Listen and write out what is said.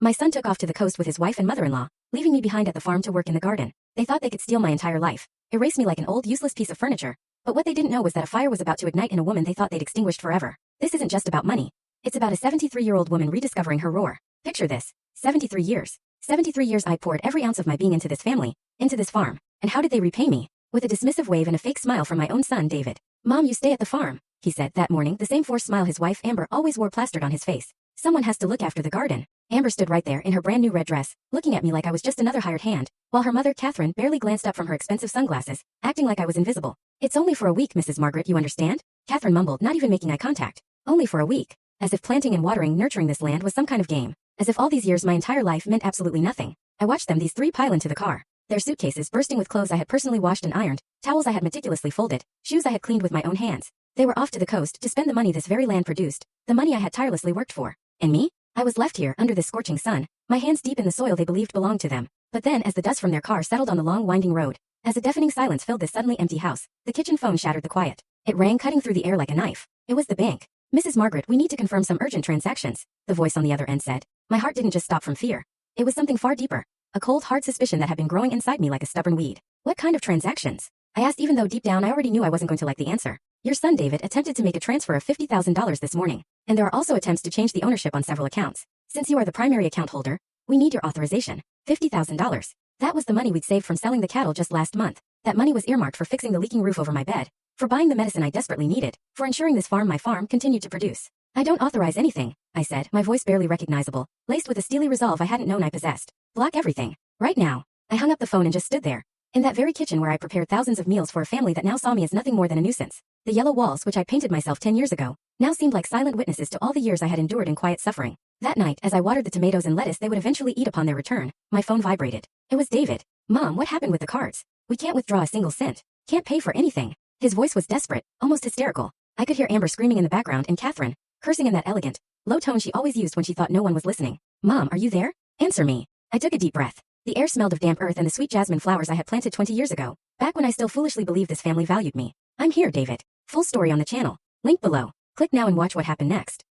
My son took off to the coast with his wife and mother-in-law, leaving me behind at the farm to work in the garden. They thought they could steal my entire life, erase me like an old, useless piece of furniture. But what they didn't know was that a fire was about to ignite in a woman they thought they'd extinguished forever. This isn't just about money. It's about a 73-year-old woman rediscovering her roar. Picture this. 73 years. 73 years I poured every ounce of my being into this family, into this farm. And how did they repay me? With a dismissive wave and a fake smile from my own son, David. Mom, you stay at the farm, he said that morning, the same forced smile his wife Amber always wore plastered on his face. Someone has to look after the garden. Amber stood right there in her brand new red dress, looking at me like I was just another hired hand, while her mother, Catherine, barely glanced up from her expensive sunglasses, acting like I was invisible. It's only for a week, Mrs. Margaret, you understand? Catherine mumbled, not even making eye contact. Only for a week. As if planting and watering, nurturing this land was some kind of game. As if all these years my entire life meant absolutely nothing. I watched them, these three, pile into the car. Their suitcases bursting with clothes I had personally washed and ironed, towels I had meticulously folded, shoes I had cleaned with my own hands. They were off to the coast to spend the money this very land produced, the money I had tirelessly worked for. And me? I was left here under this scorching sun, my hands deep in the soil they believed belonged to them. But then as the dust from their car settled on the long winding road, as a deafening silence filled this suddenly empty house, the kitchen phone shattered the quiet. It rang, cutting through the air like a knife. It was the bank. Mrs. Margaret, we need to confirm some urgent transactions, the voice on the other end said. My heart didn't just stop from fear. It was something far deeper. A cold, hard suspicion that had been growing inside me like a stubborn weed. What kind of transactions? I asked, even though deep down I already knew I wasn't going to like the answer. Your son David attempted to make a transfer of $50,000 this morning, and there are also attempts to change the ownership on several accounts. Since you are the primary account holder, we need your authorization. $50,000. That was the money we'd saved from selling the cattle just last month. That money was earmarked for fixing the leaking roof over my bed, for buying the medicine I desperately needed, for ensuring this farm, my farm, continued to produce. I don't authorize anything, I said, my voice barely recognizable, laced with a steely resolve I hadn't known I possessed. Block everything. Right now. I hung up the phone and just stood there. In that very kitchen where I prepared thousands of meals for a family that now saw me as nothing more than a nuisance. The yellow walls, which I painted myself 10 years ago, now seemed like silent witnesses to all the years I had endured in quiet suffering. That night, as I watered the tomatoes and lettuce they would eventually eat upon their return, my phone vibrated. It was David. Mom, what happened with the cards? We can't withdraw a single cent. Can't pay for anything. His voice was desperate, almost hysterical. I could hear Amber screaming in the background and Catherine, cursing in that elegant, low tone she always used when she thought no one was listening. Mom, are you there? Answer me. I took a deep breath. The air smelled of damp earth and the sweet jasmine flowers I had planted 20 years ago, back when I still foolishly believed this family valued me. I'm here, David. Full story on the channel. Link below. Click now and watch what happened next.